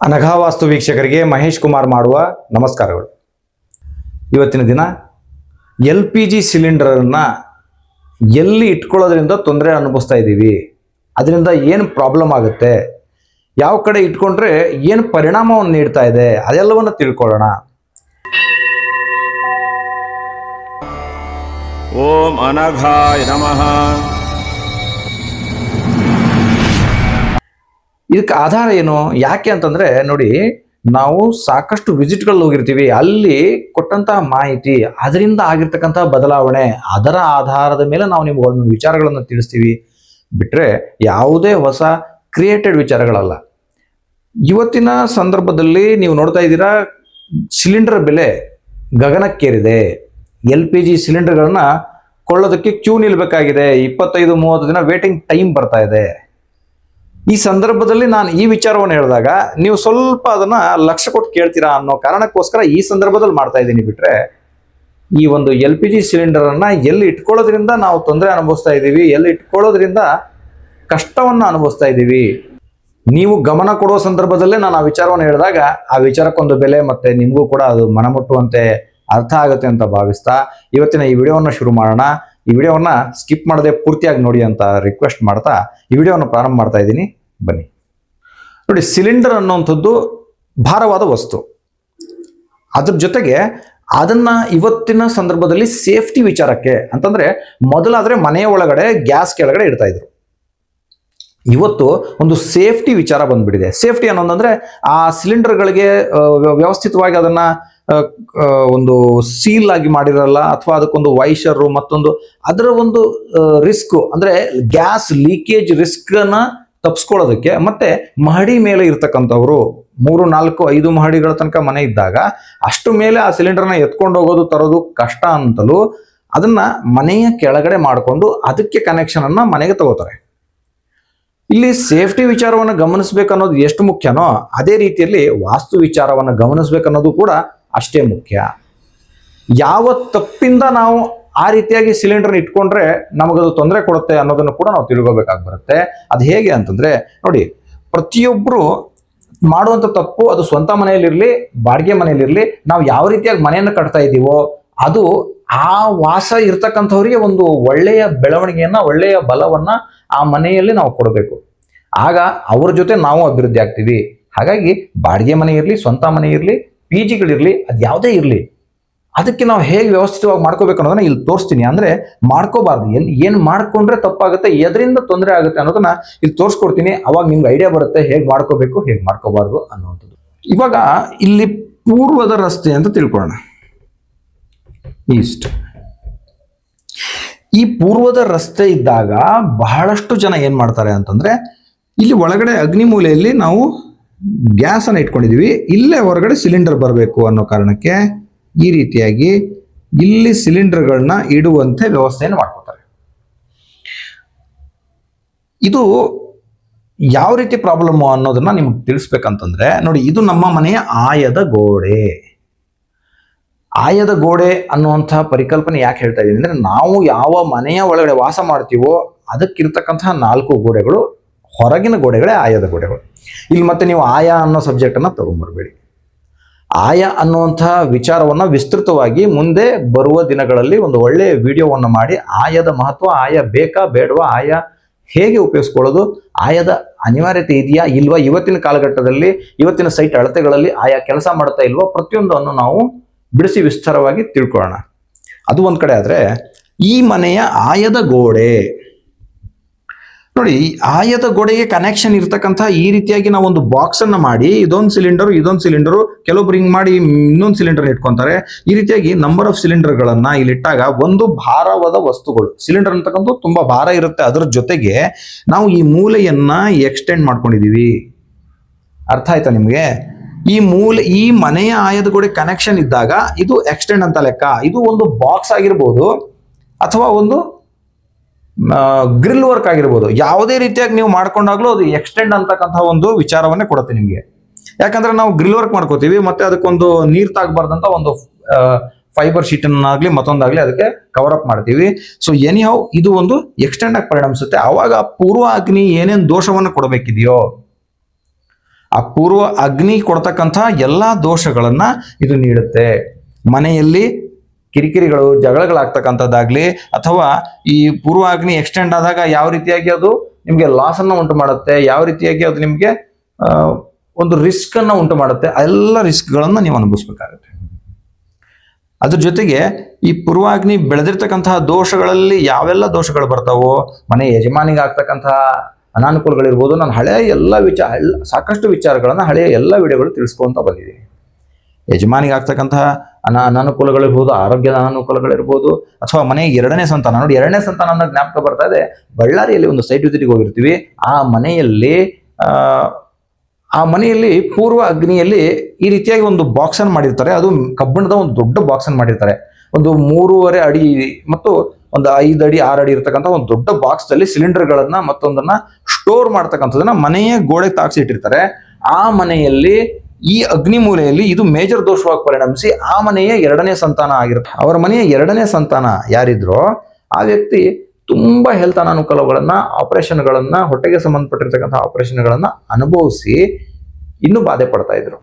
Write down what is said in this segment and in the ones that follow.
ಅನಘಾವಾಸ್ತು ವೀಕ್ಷಕರಿಗೆ ಮಹೇಶ್ ಕುಮಾರ್ ಮಾಡುವ ನಮಸ್ಕಾರಗಳು. ಇವತ್ತಿನ ದಿನ LPG ಸಿಲಿಂಡರನ್ನು ಎಲ್ಲಿ ಇಟ್ಕೊಳ್ಳೋದ್ರಿಂದ ತೊಂದರೆ ಅನುಭವಿಸ್ತಾ ಇದ್ದೀವಿ, ಅದರಿಂದ ಏನು ಪ್ರಾಬ್ಲಮ್ ಆಗುತ್ತೆ, ಯಾವ ಕಡೆ ಇಟ್ಕೊಂಡ್ರೆ ಏನು ಪರಿಣಾಮವನ್ನು ನೀಡ್ತಾ ಇದೆ, ಅದೆಲ್ಲವನ್ನು ತಿಳ್ಕೊಳ್ಳೋಣ. ಓಂ ಅನಘಾಯ ನಮಃ. ಇದಕ್ಕೆ ಆಧಾರ ಏನು, ಯಾಕೆ ಅಂತಂದ್ರೆ ನೋಡಿ, ನಾವು ಸಾಕಷ್ಟು ವಿಸಿಟ್ಗಳು ಹೋಗಿರ್ತೀವಿ, ಅಲ್ಲಿ ಕೊಟ್ಟಂತಹ ಮಾಹಿತಿ, ಅದರಿಂದ ಆಗಿರ್ತಕ್ಕಂತಹ ಬದಲಾವಣೆ, ಅದರ ಆಧಾರದ ಮೇಲೆ ನಾವು ನಿಮ್ಗೆ ಒಂದು ವಿಚಾರಗಳನ್ನು ತಿಳಿಸ್ತೀವಿ ಬಿಟ್ರೆ ಯಾವುದೇ ಹೊಸ ಕ್ರಿಯೇಟೆಡ್ ವಿಚಾರಗಳಲ್ಲ. ಇವತ್ತಿನ ಸಂದರ್ಭದಲ್ಲಿ ನೀವು ನೋಡ್ತಾ ಇದ್ದೀರಾ, ಸಿಲಿಂಡರ್ ಬೆಲೆ ಗಗನಕ್ಕೇರಿದೆ. LPG ಸಿಲಿಂಡರ್ಗಳನ್ನ ಕೊಳ್ಳೋದಕ್ಕೆ Q ನಿಲ್ಬೇಕಾಗಿದೆ. 25-30 ದಿನ ವೇಟಿಂಗ್ ಟೈಮ್ ಬರ್ತಾ ಇದೆ. ಈ ಸಂದರ್ಭದಲ್ಲಿ ನಾನು ಈ ವಿಚಾರವನ್ನು ಹೇಳಿದಾಗ ನೀವು ಸ್ವಲ್ಪ ಅದನ್ನ ಲಕ್ಷ್ಯ ಕೊಟ್ಟು ಕೇಳ್ತೀರಾ ಅನ್ನೋ ಕಾರಣಕ್ಕೋಸ್ಕರ ಈ ಸಂದರ್ಭದಲ್ಲಿ ಮಾಡ್ತಾ ಇದ್ದೀನಿ. ಬಿಟ್ರೆ ಈ ಒಂದು LPG ಸಿಲಿಂಡರನ್ನು ಎಲ್ಲಿ ಇಟ್ಕೊಳ್ಳೋದ್ರಿಂದ ನಾವು ತೊಂದರೆ ಅನುಭವಿಸ್ತಾ ಇದ್ದೀವಿ, ಎಲ್ಲಿ ಇಟ್ಕೊಳ್ಳೋದ್ರಿಂದ ಕಷ್ಟವನ್ನು ಅನುಭವಿಸ್ತಾ ಇದ್ದೀವಿ, ನೀವು ಗಮನ ಕೊಡುವ ಸಂದರ್ಭದಲ್ಲೇ ನಾನು ಆ ವಿಚಾರವನ್ನು ಹೇಳಿದಾಗ ಆ ವಿಚಾರಕ್ಕೊಂದು ಬೆಲೆ ಮತ್ತೆ ನಿಮಗೂ ಕೂಡ ಅದು ಮನಮುಟ್ಟುವಂತೆ ಅರ್ಥ ಆಗುತ್ತೆ ಅಂತ ಭಾವಿಸ್ತಾ ಇವತ್ತಿನ ಈ ವಿಡಿಯೋವನ್ನು ಶುರು ಮಾಡೋಣ. ಈ ವಿಡಿಯೋವನ್ನು ಸ್ಕಿಪ್ ಮಾಡದೆ ಪೂರ್ತಿಯಾಗಿ ನೋಡಿ ಅಂತ ರಿಕ್ವೆಸ್ಟ್ ಮಾಡ್ತಾ ಈ ವಿಡಿಯೋವನ್ನು ಪ್ರಾರಂಭ ಮಾಡ್ತಾ ಇದ್ದೀನಿ. ಬನ್ನಿ. ನೋಡಿ, ಸಿಲಿಂಡರ್ ಅನ್ನುವಂಥದ್ದು ಭಾರವಾದ ವಸ್ತು. ಅದ್ರ ಜೊತೆಗೆ ಅದನ್ನ ಇವತ್ತಿನ ಸಂದರ್ಭದಲ್ಲಿ ಸೇಫ್ಟಿ ವಿಚಾರಕ್ಕೆ ಅಂತಂದ್ರೆ, ಮೊದಲಾದ್ರೆ ಮನೆಯ ಒಳಗಡೆ ಗ್ಯಾಸ್ ಕೆಳಗಡೆ ಇಡ್ತಾ ಇದ್ರು. ಇವತ್ತು ಒಂದು ಸೇಫ್ಟಿ ವಿಚಾರ ಬಂದ್ಬಿಟ್ಟಿದೆ. ಸೇಫ್ಟಿ ಅನ್ನೋದಂದ್ರೆ ಆ ಸಿಲಿಂಡರ್ಗಳಿಗೆ ವ್ಯವಸ್ಥಿತವಾಗಿ ಅದನ್ನ ಒಂದು ಸೀಲ್ ಆಗಿ ಮಾಡಿರಲ್ಲ, ಅಥವಾ ಅದಕ್ಕೊಂದು ವೈಷರು ಮತ್ತೊಂದು ಅದರ ಒಂದು ರಿಸ್ಕ್ ಅಂದ್ರೆ ಗ್ಯಾಸ್ ಲೀಕೇಜ್ ರಿಸ್ಕ್ ಅನ್ನ ತಪ್ಪಿಸ್ಕೊಳ್ಳೋದಕ್ಕೆ, ಮತ್ತೆ ಮಹಡಿ ಮೇಲೆ ಇರ್ತಕ್ಕಂಥವ್ರು 3, 4, 5 ಮಹಡಿಗಳ ತನಕ ಮನೆ ಇದ್ದಾಗ ಅಷ್ಟು ಮೇಲೆ ಆ ಸಿಲಿಂಡರ್ನ ಎತ್ಕೊಂಡು ಹೋಗೋದು ತರೋದು ಕಷ್ಟ ಅಂತಲೂ ಅದನ್ನ ಮನೆಯ ಕೆಳಗಡೆ ಮಾಡಿಕೊಂಡು ಅದಕ್ಕೆ ಕನೆಕ್ಷನ್ ಅನ್ನ ಮನೆಗೆ ತಗೋತಾರೆ. ಇಲ್ಲಿ ಸೇಫ್ಟಿ ವಿಚಾರವನ್ನು ಗಮನಿಸ್ಬೇಕನ್ನೋದು ಎಷ್ಟು ಮುಖ್ಯನೋ ಅದೇ ರೀತಿಯಲ್ಲಿ ವಾಸ್ತು ವಿಚಾರವನ್ನು ಗಮನಿಸ್ಬೇಕನ್ನೋದು ಕೂಡ ಅಷ್ಟೇ ಮುಖ್ಯ. ಯಾವ ತಪ್ಪಿಂದ ನಾವು ಆ ರೀತಿಯಾಗಿ ಸಿಲಿಂಡರ್ ಇಟ್ಕೊಂಡ್ರೆ ನಮಗದು ತೊಂದರೆ ಕೊಡುತ್ತೆ ಅನ್ನೋದನ್ನು ಕೂಡ ನಾವು ತಿಳ್ಕೋಬೇಕಾಗಿ ಬರುತ್ತೆ. ಅದು ಹೇಗೆ ಅಂತಂದ್ರೆ ನೋಡಿ, ಪ್ರತಿಯೊಬ್ಬರು ಮಾಡುವಂಥ ತಪ್ಪು, ಅದು ಸ್ವಂತ ಮನೆಯಲ್ಲಿರಲಿ ಬಾಡಿಗೆ ಮನೆಯಲ್ಲಿರಲಿ, ನಾವು ಯಾವ ರೀತಿಯಾಗಿ ಮನೆಯನ್ನು ಕಟ್ತಾ ಇದ್ದೀವೋ ಅದು ಆ ವಾಸ ಇರ್ತಕ್ಕಂಥವ್ರಿಗೆ ಒಂದು ಒಳ್ಳೆಯ ಬೆಳವಣಿಗೆಯನ್ನ, ಒಳ್ಳೆಯ ಬಲವನ್ನ ಆ ಮನೆಯಲ್ಲಿ ನಾವು ಕೊಡಬೇಕು. ಆಗ ಅವ್ರ ಜೊತೆ ನಾವು ಅಭಿವೃದ್ಧಿ ಆಗ್ತೀವಿ. ಹಾಗಾಗಿ ಬಾಡಿಗೆ ಮನೆ ಇರಲಿ, ಸ್ವಂತ ಮನೆ ಇರಲಿ, PGಗಳಿರಲಿ, ಅದು ಯಾವುದೇ ಇರಲಿ, ಅದಕ್ಕೆ ನಾವು ಹೇಗೆ ವ್ಯವಸ್ಥಿತವಾಗಿ ಮಾಡ್ಕೋಬೇಕು ಅನ್ನೋದನ್ನ ಇಲ್ಲಿ ತೋರಿಸ್ತೀನಿ. ಅಂದ್ರೆ ಮಾಡ್ಕೋಬಾರ್ದು, ಏನು ಮಾಡ್ಕೊಂಡ್ರೆ ತಪ್ಪಾಗುತ್ತೆ, ಎದರಿಂದ ತೊಂದರೆ ಆಗುತ್ತೆ ಅನ್ನೋದನ್ನ ಇಲ್ಲಿ ತೋರಿಸ್ಕೊಡ್ತೀನಿ. ಅವಾಗ ನಿಮ್ಗೆ ಐಡಿಯಾ ಬರುತ್ತೆ ಹೇಗೆ ಮಾಡ್ಕೋಬೇಕು, ಹೇಗೆ ಮಾಡ್ಕೋಬಾರ್ದು ಅನ್ನುವಂಥದ್ದು. ಇವಾಗ ಇಲ್ಲಿ ಪೂರ್ವದ ರಸ್ತೆ ಅಂತ ತಿಳ್ಕೊಳ್ಳೋಣ, ಈಸ್ಟ್. ಈ ಪೂರ್ವದ ರಸ್ತೆ ಇದ್ದಾಗ ಬಹಳಷ್ಟು ಜನ ಏನ್ ಮಾಡ್ತಾರೆ ಅಂತಂದ್ರೆ, ಇಲ್ಲಿ ಒಳಗಡೆ ಅಗ್ನಿಮೂಲೆಯಲ್ಲಿ ನಾವು ಗ್ಯಾಸ್ ಅನ್ನು ಇಟ್ಕೊಂಡಿದೀವಿ, ಇಲ್ಲೇ ಹೊರಗಡೆ ಸಿಲಿಂಡರ್ ಬರಬೇಕು ಅನ್ನೋ ಕಾರಣಕ್ಕೆ ಈ ರೀತಿಯಾಗಿ ಇಲ್ಲಿ ಸಿಲಿಂಡರ್ಗಳನ್ನ ಇಡುವಂತೆ ವ್ಯವಸ್ಥೆಯನ್ನು ಮಾಡ್ಕೊತಾರೆ. ಇದು ಯಾವ ರೀತಿ ಪ್ರಾಬ್ಲಮ್ ಅನ್ನೋದನ್ನ ನಿಮ್ಗೆ ತಿಳಿಸ್ಬೇಕಂತಂದ್ರೆ ನೋಡಿ, ಇದು ನಮ್ಮ ಮನೆಯ ಆಯದ ಗೋಡೆ. ಆಯದ ಗೋಡೆ ಅನ್ನುವಂತಹ ಪರಿಕಲ್ಪನೆ ಯಾಕೆ ಹೇಳ್ತಾ ಇದ್ದೀನಿ ಅಂದ್ರೆ, ನಾವು ಯಾವ ಮನೆಯ ಒಳಗಡೆ ವಾಸ ಮಾಡ್ತೀವೋ ಅದಕ್ಕಿರ್ತಕ್ಕಂತಹ 4 ಗೋಡೆಗಳು ಹೊರಗಿನ ಗೋಡೆಗಳೇ ಆಯದ ಗೋಡೆಗಳು. ಇಲ್ಲಿ ಮತ್ತೆ ನೀವು ಆಯ ಅನ್ನೋ ಸಬ್ಜೆಕ್ಟ್ ಅನ್ನ ತಗೊಂಡ್ಬರ್ಬೇಡಿ. ಆಯ ಅನ್ನುವಂತಹ ವಿಚಾರವನ್ನ ವಿಸ್ತೃತವಾಗಿ ಮುಂದೆ ಬರುವ ದಿನಗಳಲ್ಲಿ ಒಂದು ಒಳ್ಳೆಯ ವಿಡಿಯೋವನ್ನು ಮಾಡಿ, ಆಯದ ಮಹತ್ವ, ಆಯ ಬೇಕಾ ಬೇಡವಾ, ಆಯ ಹೇಗೆ ಉಪಯೋಗಿಸ್ಕೊಳ್ಳೋದು, ಆಯದ ಅನಿವಾರ್ಯತೆ ಇದೆಯಾ ಇಲ್ವಾ, ಇವತ್ತಿನ ಕಾಲಘಟ್ಟದಲ್ಲಿ ಇವತ್ತಿನ ಸೈಟ್ ಅಳತೆಗಳಲ್ಲಿ ಆಯಾ ಕೆಲಸ ಮಾಡ್ತಾ ಇಲ್ವಾ, ಪ್ರತಿಯೊಂದನ್ನು ನಾವು ಬಿಡಿಸಿ ವಿಸ್ತಾರವಾಗಿ ತಿಳ್ಕೊಳ್ಳೋಣ. ಅದು ಒಂದ್ ಕಡೆ ಆದ್ರೆ, ಈ ಮನೆಯ ಆಯದ ಗೋಡೆ ನೋಡಿ, ಆಯದ ಗೋಡೆಗೆ ಕನೆಕ್ಷನ್ ಇರ್ತಕ್ಕಂಥ ಈ ರೀತಿಯಾಗಿ ನಾವು ಒಂದು ಬಾಕ್ಸ್ ಅನ್ನ ಮಾಡಿ, ಇದೊಂದು ಸಿಲಿಂಡರು, ಕೆಲವೊಬ್ರು ಹಿಂಗ್ ಮಾಡಿ ಇನ್ನೊಂದು ಸಿಲಿಂಡರ್ ಇಟ್ಕೊಂತಾರೆ. ಈ ರೀತಿಯಾಗಿ ನಂಬರ್ ಆಫ್ ಸಿಲಿಂಡರ್ಗಳನ್ನ ಇಲ್ಲಿಟ್ಟಾಗ ಒಂದು ಭಾರವಾದ ವಸ್ತುಗಳು, ಸಿಲಿಂಡರ್ ಅಂತಕ್ಕಂಥ ತುಂಬಾ ಭಾರ ಇರುತ್ತೆ. ಅದರ ಜೊತೆಗೆ ನಾವು ಈ ಮೂಲೆಯನ್ನ ಎಕ್ಸ್ಟೆಂಡ್ ಮಾಡ್ಕೊಂಡಿದೀವಿ. ಅರ್ಥ ಆಯ್ತಾ ನಿಮ್ಗೆ? ಈ ಮನೆಯ ಆಯದ ಗೋಡೆ ಕನೆಕ್ಷನ್ ಇದ್ದಾಗ ಇದು ಎಕ್ಸ್ಟೆಂಡ್ ಅಂತ ಲೆಕ್ಕ. ಇದು ಒಂದು ಬಾಕ್ಸ್ ಆಗಿರ್ಬೋದು ಅಥವಾ ಒಂದು ಗ್ರಿಲ್ ವರ್ಕ್ ಆಗಿರ್ಬೋದು. ಯಾವುದೇ ರೀತಿಯಾಗಿ ನೀವು ಮಾಡ್ಕೊಂಡಾಗ್ಲೂ ಅದು ಎಕ್ಸ್ಟೆಂಡ್ ಅಂತಕ್ಕಂಥ ಒಂದು ವಿಚಾರವನ್ನೇ ಕೊಡುತ್ತೆ ನಿಮ್ಗೆ. ಯಾಕಂದ್ರೆ ನಾವು ಗ್ರಿಲ್ ವರ್ಕ್ ಮಾಡ್ಕೋತೀವಿ, ಮತ್ತೆ ಅದಕ್ಕೊಂದು ನೀರು ತಾಗಬಾರ್ದಂತ ಒಂದು ಫೈಬರ್ ಶೀಟ್ ಅನ್ನಾಗ್ಲಿ ಮತ್ತೊಂದಾಗ್ಲಿ ಅದಕ್ಕೆ ಕವರ್ ಅಪ್ ಮಾಡ್ತೀವಿ. ಸೊ ಎನಿಹೌ ಇದು ಒಂದು ಎಕ್ಸ್ಟೆಂಡ್ ಆಗಿ ಪರಿಣಮಿಸುತ್ತೆ. ಆವಾಗ ಪೂರ್ವ ಅಗ್ನಿ ಏನೇನು ದೋಷವನ್ನು ಕೊಡಬೇಕಿದೆಯೋ ಆ ಪೂರ್ವ ಅಗ್ನಿ ಕೊಡ್ತಕ್ಕಂಥ ಎಲ್ಲ ದೋಷಗಳನ್ನ ಇದು ನೀಡುತ್ತೆ. ಮನೆಯಲ್ಲಿ ಕಿರಿಕಿರಿಗಳು ಜಗಳಗಳಾಗ್ತಕ್ಕಂಥದ್ದಾಗ್ಲಿ ಅಥವಾ ಈ ಪೂರ್ವ ಅಗ್ನಿ ಎಕ್ಸ್ಟೆಂಡ್ ಆದಾಗ ಯಾವ ರೀತಿಯಾಗಿ ಅದು ನಿಮಗೆ ಲಾಸ್ ಅನ್ನ ಉಂಟು ಮಾಡುತ್ತೆ, ಯಾವ ರೀತಿಯಾಗಿ ಅದು ನಿಮಗೆ ಒಂದು ರಿಸ್ಕ್ ಅನ್ನ ಉಂಟು ಮಾಡುತ್ತೆ, ಎಲ್ಲ ರಿಸ್ಕ್ಗಳನ್ನ ನೀವು ಅನುಭವಿಸ್ಬೇಕಾಗುತ್ತೆ. ಅದ್ರ ಜೊತೆಗೆ ಈ ಪೂರ್ವಾಗ್ನಿ ಬೆಳೆದಿರ್ತಕ್ಕಂತಹ ದೋಷಗಳಲ್ಲಿ ಯಾವೆಲ್ಲ ದೋಷಗಳು ಬರ್ತಾವೋ, ಮನೆ ಯಜಮಾನಿಗೆ ಆಗ್ತಕ್ಕಂತಹ ಅನಾನುಕೂಲಗಳಿರ್ಬೋದು, ನಾನು ಸಾಕಷ್ಟು ವಿಚಾರಗಳನ್ನ ಹಳೆಯ ಎಲ್ಲ ವಿಡಿಯೋಗಳು ತಿಳಿಸ್ಕೊಂತ ಬಂದಿದ್ದೀನಿ. ಯಜಮಾನಿಗೆ ಆಗ್ತಕ್ಕಂತಹ ಅನಾನುಕೂಲಗಳಿರ್ಬೋದು, ಆರೋಗ್ಯದ ಅನಾನುಕೂಲಗಳಿರ್ಬೋದು, ಅಥವಾ ಮನೆಗೆ ಎರಡನೇ ಸಂತಾನ. ನೋಡಿ, ಎರಡನೇ ಸಂತಾನ ಅನ್ನೋ ಜ್ಞಾಪಕ ಬರ್ತಾ ಇದೆ. ಬಳ್ಳಾರಿಯಲ್ಲಿ ಒಂದು ಸೈಟ್ ವಿಸಿಟ್ಗೆ ಹೋಗಿರ್ತೀವಿ. ಆ ಮನೆಯಲ್ಲಿ ಪೂರ್ವ ಅಗ್ನಿಯಲ್ಲಿ ಈ ರೀತಿಯಾಗಿ ಒಂದು ಬಾಕ್ಸ್ ಅನ್ನು ಮಾಡಿರ್ತಾರೆ. ಅದು ಕಬ್ಬಿಣದ ಒಂದು ದೊಡ್ಡ ಬಾಕ್ಸ್ ಅನ್ನು ಮಾಡಿರ್ತಾರೆ. ಒಂದು 3.5 ಅಡಿ ಮತ್ತು ಒಂದು 5 ಅಡಿ 6 ಅಡಿ ಇರತಕ್ಕಂಥ ಒಂದು ದೊಡ್ಡ ಬಾಕ್ಸ್ ಅಲ್ಲಿ ಸಿಲಿಂಡರ್ಗಳನ್ನ ಮತ್ತೊಂದನ್ನ ಸ್ಟೋರ್ ಮಾಡ್ತಕ್ಕಂಥದನ್ನ ಮನೆಯ ಗೋಡೆ ತಾಕ್ಸಿ ಇಟ್ಟಿರ್ತಾರೆ. ಆ ಮನೆಯಲ್ಲಿ ಈ ಅಗ್ನಿ ಮೂಲೆಯಲ್ಲಿ ಇದು ಮೇಜರ್ ದೋಷವಾಗಿ ಪರಿಣಮಿಸಿ ಆ ಮನೆಯ ಎರಡನೇ ಸಂತಾನ ಆಗಿರುತ್ತೆ. ಅವರ ಮನೆಯ ಎರಡನೇ ಸಂತಾನ ಯಾರಿದ್ರೋ ಆ ವ್ಯಕ್ತಿ ತುಂಬಾ ಹೆಲ್ತ್ ಅನಾನುಕೂಲಗಳನ್ನ, ಆಪರೇಷನ್ಗಳನ್ನ, ಹೊಟ್ಟೆಗೆ ಸಂಬಂಧಪಟ್ಟಿರ್ತಕ್ಕಂಥ ಆಪರೇಷನ್ಗಳನ್ನ ಅನುಭವಿಸಿ ಇನ್ನೂ ಬಾಧೆ ಪಡ್ತಾ ಇದ್ರು.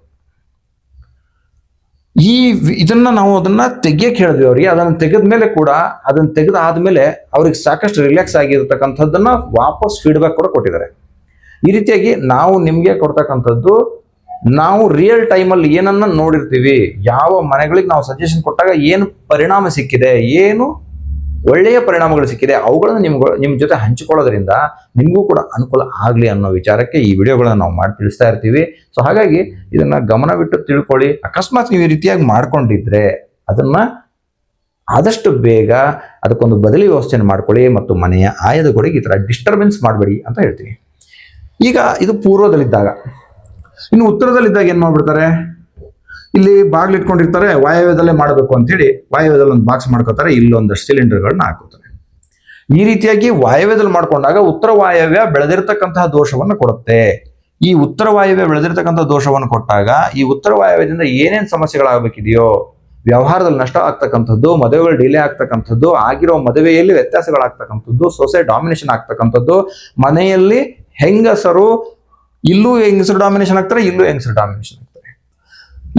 ಇದನ್ನ ನಾವು ಅದನ್ನ ತೆಗಿಯಕ್ಕೆ ಹೇಳಿದ್ವಿ ಅವರಿಗೆ. ಅದನ್ನ ತೆಗೆದ್ಮೇಲೆ ಕೂಡ, ಅದನ್ನ ತೆಗೆದಾದ್ಮೇಲೆ ಅವ್ರಿಗೆ ಸಾಕಷ್ಟು ರಿಲ್ಯಾಕ್ಸ್ ಆಗಿರ್ತಕ್ಕಂಥದ್ದನ್ನ ವಾಪಸ್ ಫೀಡ್ಬ್ಯಾಕ್ ಕೂಡ ಕೊಟ್ಟಿದ್ದಾರೆ. ಈ ರೀತಿಯಾಗಿ ನಾವು ನಿಮ್ಗೆ ಕೊಡ್ತಕ್ಕಂಥದ್ದು, ನಾವು ರಿಯಲ್ ಟೈಮಲ್ಲಿ ಏನನ್ನ ನೋಡಿರ್ತೀವಿ, ಯಾವ ಮನೆಗಳಿಗೆ ನಾವು ಸಜೆಷನ್ ಕೊಟ್ಟಾಗ ಏನು ಪರಿಣಾಮ ಸಿಕ್ಕಿದೆ, ಏನು ಒಳ್ಳೆಯ ಪರಿಣಾಮಗಳು ಸಿಕ್ಕಿದೆ, ಅವುಗಳನ್ನು ನಿಮ್ಮ ಜೊತೆ ಹಂಚಿಕೊಳ್ಳೋದ್ರಿಂದ ನಿಮಗೂ ಕೂಡ ಅನುಕೂಲ ಆಗಲಿ ಅನ್ನೋ ವಿಚಾರಕ್ಕೆ ಈ ವಿಡಿಯೋಗಳನ್ನ ನಾವು ಮಾಡಿ ತಿಳಿಸ್ತಾ ಇರ್ತೀವಿ. ಸೊ ಹಾಗಾಗಿ ಇದನ್ನ ಗಮನವಿಟ್ಟು ತಿಳ್ಕೊಳ್ಳಿ. ಅಕಸ್ಮಾತ್ ನೀವು ಈ ರೀತಿಯಾಗಿ ಮಾಡ್ಕೊಂಡಿದ್ರೆ ಅದನ್ನ ಆದಷ್ಟು ಬೇಗ ಅದಕ್ಕೊಂದು ಬದಲಿ ವ್ಯವಸ್ಥೆಯನ್ನು ಮಾಡ್ಕೊಳ್ಳಿ ಮತ್ತು ಮನೆಯ ಆಯದ ಗೋಡೆಗೆ ಈ ಥರ ಡಿಸ್ಟರ್ಬೆನ್ಸ್ ಮಾಡಬೇಡಿ ಅಂತ ಹೇಳ್ತೀನಿ. ಈಗ ಇದು ಪೂರ್ವದಲ್ಲಿದ್ದಾಗ. ಇನ್ನು ಉತ್ತರದಲ್ಲಿದ್ದಾಗ ಏನ್ ಮಾಡ್ಬಿಡ್ತಾರೆ, ಇಲ್ಲಿ ಬಾಗ್ಲು ಇಟ್ಕೊಂಡಿರ್ತಾರೆ, ವಾಯವ್ಯದಲ್ಲೇ ಮಾಡಬೇಕು ಅಂತೇಳಿ ವಾಯವ್ಯದಲ್ಲಿ ಒಂದು ಬಾಕ್ಸ್ ಮಾಡ್ಕೋತಾರೆ, ಇಲ್ಲೊಂದಷ್ಟು ಸಿಲಿಂಡರ್ಗಳನ್ನ ಹಾಕೋತಾರೆ. ಈ ರೀತಿಯಾಗಿ ವಾಯವ್ಯದಲ್ಲಿ ಮಾಡ್ಕೊಂಡಾಗ ಉತ್ತರ ವಾಯವ್ಯ ಬೆಳೆದಿರ್ತಕ್ಕಂತಹ ದೋಷವನ್ನು ಕೊಡುತ್ತೆ. ಈ ಉತ್ತರ ವಾಯವ್ಯ ಬೆಳೆದಿರ್ತಕ್ಕಂಥ ದೋಷವನ್ನು ಕೊಟ್ಟಾಗ ಈ ಉತ್ತರ ವಾಯವ್ಯದಿಂದ ಏನೇನು ಸಮಸ್ಯೆಗಳಾಗಬೇಕಿದೆಯೋ, ವ್ಯವಹಾರದಲ್ಲಿ ನಷ್ಟ ಆಗ್ತಕ್ಕಂಥದ್ದು, ಮದುವೆಗಳು ಡಿಲೇ ಆಗ್ತಕ್ಕಂಥದ್ದು, ಆಗಿರೋ ಮದುವೆಯಲ್ಲಿ ವ್ಯತ್ಯಾಸಗಳಾಗ್ತಕ್ಕಂಥದ್ದು, ಸೊಸೆ ಡಾಮಿನೇಷನ್ ಆಗ್ತಕ್ಕಂಥದ್ದು, ಮನೆಯಲ್ಲಿ ಹೆಂಗಸರು ಇಲ್ಲೂ ಹೆಂಗಸರು ಡಾಮಿನೇಷನ್ ಆಗ್ತಾರೆ, ಇಲ್ಲೂ ಹೆಂಗಸರು ಡಾಮಿನೇಷನ್ ಆಗ್ತಾರೆ.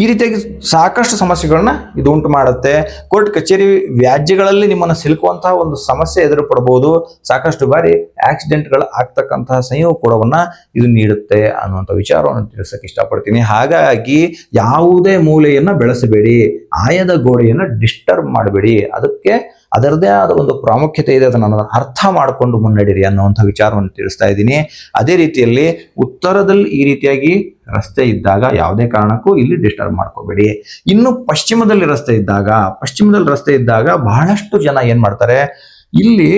ಈ ರೀತಿಯಾಗಿ ಸಾಕಷ್ಟು ಸಮಸ್ಯೆಗಳನ್ನ ಇದು ಉಂಟು ಮಾಡುತ್ತೆ. ಕೋರ್ಟ್ ಕಚೇರಿ ವ್ಯಾಜ್ಯಗಳಲ್ಲಿ ನಿಮ್ಮನ್ನು ಸಿಲುಕುವಂತಹ ಒಂದು ಸಮಸ್ಯೆ ಎದುರು ಪಡಬಹುದು. ಸಾಕಷ್ಟು ಬಾರಿ ಆಕ್ಸಿಡೆಂಟ್ಗಳು ಆಗ್ತಕ್ಕಂತಹ ಸಂಯೋಗ ಕೂಡವನ್ನ ಇದು ನೀಡುತ್ತೆ ಅನ್ನುವಂಥ ವಿಚಾರವನ್ನು ತಿಳಿಸಕ್ಕೆ ಇಷ್ಟಪಡ್ತೀನಿ. ಹಾಗಾಗಿ ಯಾವುದೇ ಮೂಲೆಯನ್ನ ಬೆಳೆಸಬೇಡಿ, ಆಯದ ಗೋಡೆಯನ್ನು ಡಿಸ್ಟರ್ಬ್ ಮಾಡಬೇಡಿ. ಅದಕ್ಕೆ ಅದರದೇ ಆದ ಒಂದು ಪ್ರಾಮುಖ್ಯತೆ ಇದೆ, ಅದನ್ನು ಅರ್ಥ ಮಾಡಿಕೊಂಡು ಮುನ್ನಡೆಯಿರಿ ಅನ್ನುವಂಥ ವಿಚಾರವನ್ನು ತಿಳಿಸ್ತಾ ಇದ್ದೀನಿ. ಅದೇ ರೀತಿಯಲ್ಲಿ ಉತ್ತರದಲ್ಲಿ ಈ ರೀತಿಯಾಗಿ ರಸ್ತೆ ಇದ್ದಾಗ ಯಾವುದೇ ಕಾರಣಕ್ಕೂ ಇಲ್ಲಿ ಡಿಸ್ಟರ್ಬ್ ಮಾಡ್ಕೋಬೇಡಿ. ಇನ್ನು ಪಶ್ಚಿಮದಲ್ಲಿ ರಸ್ತೆ ಇದ್ದಾಗ ಬಹಳಷ್ಟು ಜನ ಏನ್ ಮಾಡ್ತಾರೆ, ಇಲ್ಲಿ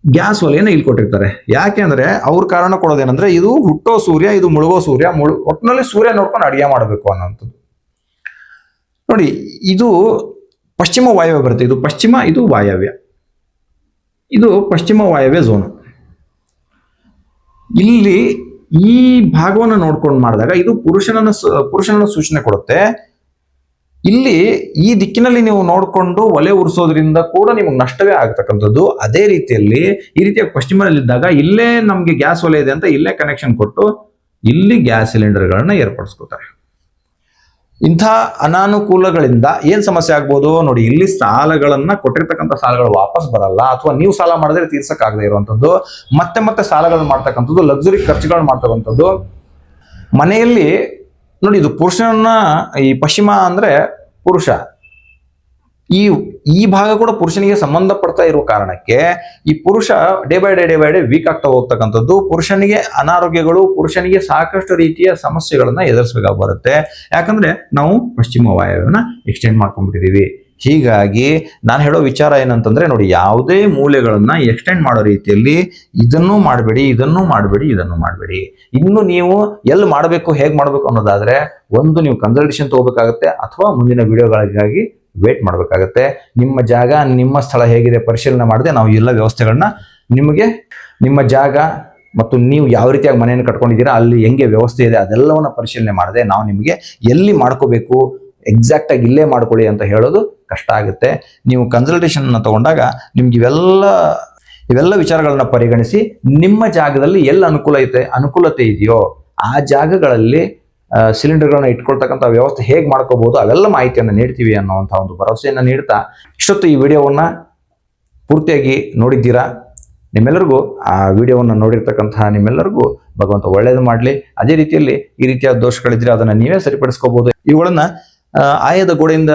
ಗ್ಯಾಸ್ ಒಲೆಯನ್ನು ಇಲ್ಲಿ ಕೊಟ್ಟಿರ್ತಾರೆ. ಯಾಕೆ ಅಂದ್ರೆ ಅವ್ರ ಕಾರಣ ಕೊಡೋದೇನಂದ್ರೆ, ಇದು ಹುಟ್ಟೋ ಸೂರ್ಯ, ಇದು ಮುಳುಗೋ ಸೂರ್ಯ, ಒಟ್ಟಿನಲ್ಲಿ ಸೂರ್ಯ ನೋಡ್ಕೊಂಡು ಅಡಿಗೆ ಮಾಡಬೇಕು ಅನ್ನೋಂಥದ್ದು. ನೋಡಿ, ಇದು ಪಶ್ಚಿಮ ವಾಯವ್ಯ ಬರುತ್ತೆ. ಇದು ಪಶ್ಚಿಮ, ಇದು ವಾಯವ್ಯ. ಇದು ಪಶ್ಚಿಮ ವಾಯವ್ಯ ಝೋನ್. ಇಲ್ಲಿ ಈ ಭಾಗವನ್ನು ನೋಡ್ಕೊಂಡು ಮಾಡಿದಾಗ ಇದು ಪುರುಷನ ಸೂಚನೆ ಕೊಡುತ್ತೆ. ಇಲ್ಲಿ ಈ ದಿಕ್ಕಿನಲ್ಲಿ ನೀವು ನೋಡಿಕೊಂಡು ಒಲೆ ಉರಿಸೋದ್ರಿಂದ ಕೂಡ ನಿಮಗೆ ನಷ್ಟವೇ ಆಗ್ತಕ್ಕಂಥದ್ದು. ಅದೇ ರೀತಿಯಲ್ಲಿ ಈ ರೀತಿಯಾಗಿ ಪಶ್ಚಿಮದಲ್ಲಿದ್ದಾಗ ಇಲ್ಲೇ ನಮ್ಗೆ ಗ್ಯಾಸ್ ಒಲೆ ಇದೆ ಅಂತ ಇಲ್ಲೇ ಕನೆಕ್ಷನ್ ಕೊಟ್ಟು ಇಲ್ಲಿ ಗ್ಯಾಸ್ ಸಿಲಿಂಡರ್ಗಳನ್ನ ಏರ್ಪಡಿಸ್ಕೋತಾರೆ. ಇಂಥ ಅನಾನುಕೂಲಗಳಿಂದ ಏನ್ ಸಮಸ್ಯೆ ಆಗ್ಬೋದು ನೋಡಿ, ಇಲ್ಲಿ ಸಾಲಗಳನ್ನ ಕೊಟ್ಟಿರ್ತಕ್ಕಂಥ ಸಾಲಗಳು ವಾಪಸ್ ಬರಲ್ಲ, ಅಥವಾ ನೀವು ಸಾಲ ಮಾಡಿದ್ರೆ ತೀರ್ಸಕ್ಕಾಗದೇ ಇರುವಂಥದ್ದು, ಮತ್ತೆ ಸಾಲಗಳನ್ನ ಮಾಡ್ತಕ್ಕಂಥದ್ದು, ಲಕ್ಸುರಿ ಖರ್ಚುಗಳನ್ನ ಮಾಡ್ತಕ್ಕಂಥದ್ದು. ಮನೆಯಲ್ಲಿ ನೋಡಿ, ಇದು ಪುರುಷನ, ಈ ಪಶ್ಚಿಮ ಅಂದ್ರೆ ಪುರುಷ, ಈ ಭಾಗ ಕೂಡ ಪುರುಷನಿಗೆ ಸಂಬಂಧಪಡ್ತಾ ಇರುವ ಕಾರಣಕ್ಕೆ ಈ ಪುರುಷ ಡೇ ಬೈ ಡೇ ವೀಕ್ ಆಗ್ತಾ ಹೋಗ್ತಕ್ಕಂಥದ್ದು. ಪುರುಷನಿಗೆ ಅನಾರೋಗ್ಯಗಳು, ಪುರುಷನಿಗೆ ಸಾಕಷ್ಟು ರೀತಿಯ ಸಮಸ್ಯೆಗಳನ್ನ ಎದುರಿಸಬೇಕಾಗಿ ಬರುತ್ತೆ. ಯಾಕಂದ್ರೆ ನಾವು ಪಶ್ಚಿಮ ವಾಯವ್ಯನ ಎಕ್ಸ್ಟೆಂಡ್ ಮಾಡ್ಕೊಂಡ್ಬಿಟ್ಟಿದೀವಿ. ಹೀಗಾಗಿ ನಾನು ಹೇಳೋ ವಿಚಾರ ಏನಂತಂದ್ರೆ ನೋಡಿ, ಯಾವುದೇ ಮೂಲೆಗಳನ್ನ ಎಕ್ಸ್ಟೆಂಡ್ ಮಾಡೋ ರೀತಿಯಲ್ಲಿ ಇದನ್ನು ಮಾಡಬೇಡಿ, ಇದನ್ನು ಮಾಡಬೇಡಿ. ಇನ್ನು ನೀವು ಎಲ್ಲಿ ಮಾಡಬೇಕು, ಹೇಗೆ ಮಾಡಬೇಕು ಅನ್ನೋದಾದ್ರೆ ಒಂದು ನೀವು ಕನ್ಸಲ್ಟೇಷನ್ ತಗೋಬೇಕಾಗುತ್ತೆ, ಅಥವಾ ಮುಂದಿನ ವಿಡಿಯೋಗಳಿಗಾಗಿ ವೇಟ್ ಮಾಡಬೇಕಾಗತ್ತೆ. ನಿಮ್ಮ ಜಾಗ, ನಿಮ್ಮ ಸ್ಥಳ ಹೇಗಿದೆ ಪರಿಶೀಲನೆ ಮಾಡದೆ ನಾವು ಎಲ್ಲ ವ್ಯವಸ್ಥೆಗಳನ್ನ ನಿಮಗೆ, ನಿಮ್ಮ ಜಾಗ ಮತ್ತು ನೀವು ಯಾವ ರೀತಿಯಾಗಿ ಮನೆಯನ್ನು ಕಟ್ಕೊಂಡಿದ್ದೀರಾ, ಅಲ್ಲಿ ಹೆಂಗೆ ವ್ಯವಸ್ಥೆ ಇದೆ ಅದೆಲ್ಲವನ್ನ ಪರಿಶೀಲನೆ ಮಾಡದೆ ನಾವು ನಿಮಗೆ ಎಲ್ಲಿ ಮಾಡ್ಕೋಬೇಕು, ಎಕ್ಸಾಕ್ಟ್ ಆಗಿ ಇಲ್ಲೇ ಮಾಡ್ಕೊಳ್ಳಿ ಅಂತ ಹೇಳೋದು ಕಷ್ಟ ಆಗುತ್ತೆ. ನೀವು ಕನ್ಸಲ್ಟೇಷನ್ ತಗೊಂಡಾಗ ನಿಮ್ಗೆ ಇವೆಲ್ಲ ವಿಚಾರಗಳನ್ನ ಪರಿಗಣಿಸಿ ನಿಮ್ಮ ಜಾಗದಲ್ಲಿ ಎಲ್ಲಿ ಅನುಕೂಲತೆ ಇದೆಯೋ ಆ ಜಾಗಗಳಲ್ಲಿ ಸಿಲಿಂಡರ್ಗಳನ್ನ ಇಟ್ಕೊಳ್ತಕ್ಕಂಥ ವ್ಯವಸ್ಥೆ ಹೇಗೆ ಮಾಡ್ಕೋಬಹುದು ಅವೆಲ್ಲ ಮಾಹಿತಿಯನ್ನು ನೀಡ್ತೀವಿ ಅನ್ನುವಂಥ ಒಂದು ಭರವಸೆಯನ್ನು ನೀಡ್ತಾ ಇಷ್ಟೊತ್ತು ಈ ವಿಡಿಯೋವನ್ನು ಪೂರ್ತಿಯಾಗಿ ನೋಡಿದ್ದೀರಾ. ನಿಮ್ಮೆಲ್ಲರಿಗೂ ಆ ವಿಡಿಯೋವನ್ನು ನೋಡಿರ್ತಕ್ಕಂತಹ ನಿಮ್ಮೆಲ್ಲರಿಗೂ ಭಗವಂತ ಒಳ್ಳೇದು ಮಾಡಲಿ. ಅದೇ ರೀತಿಯಲ್ಲಿ ಈ ರೀತಿಯ ದೋಷಗಳಿದ್ರೆ ಅದನ್ನು ನೀವೇ ಸರಿಪಡಿಸ್ಕೋಬಹುದು. ಇವುಗಳನ್ನ ಆಯದ ಗೋಡೆಯಿಂದ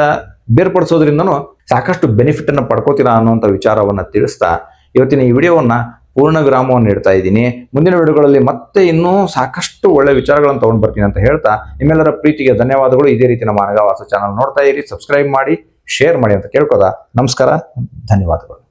ಬೇರ್ಪಡಿಸೋದ್ರಿಂದನೂ ಸಾಕಷ್ಟು ಬೆನಿಫಿಟ್ ಅನ್ನು ಪಡ್ಕೋತೀರಾ ಅನ್ನುವಂಥ ವಿಚಾರವನ್ನ ತಿಳಿಸ್ತಾ ಇವತ್ತಿನ ಈ ವಿಡಿಯೋವನ್ನ ಪೂರ್ಣ ವಿರಾಮವನ್ನು ನೀಡ್ತಾ ಇದ್ದೀನಿ. ಮುಂದಿನ ವಿಡಿಯೋಗಳಲ್ಲಿ ಮತ್ತೆ ಇನ್ನೂ ಸಾಕಷ್ಟು ಒಳ್ಳೆ ವಿಚಾರಗಳನ್ನು ತಗೊಂಡು ಬರ್ತೀನಿ ಅಂತ ಹೇಳ್ತಾ ನಿಮ್ಮೆಲ್ಲರ ಪ್ರೀತಿಗೆ ಧನ್ಯವಾದಗಳು. ಇದೇ ರೀತಿ ನಮ್ಮ ಅನಘಾ ವಾಸ್ತು ಚಾನಲ್ ನೋಡ್ತಾ ಇರಿ, ಸಬ್ಸ್ಕ್ರೈಬ್ ಮಾಡಿ, ಶೇರ್ ಮಾಡಿ ಅಂತ ಕೇಳ್ಕೋದ. ನಮಸ್ಕಾರ, ಧನ್ಯವಾದಗಳು.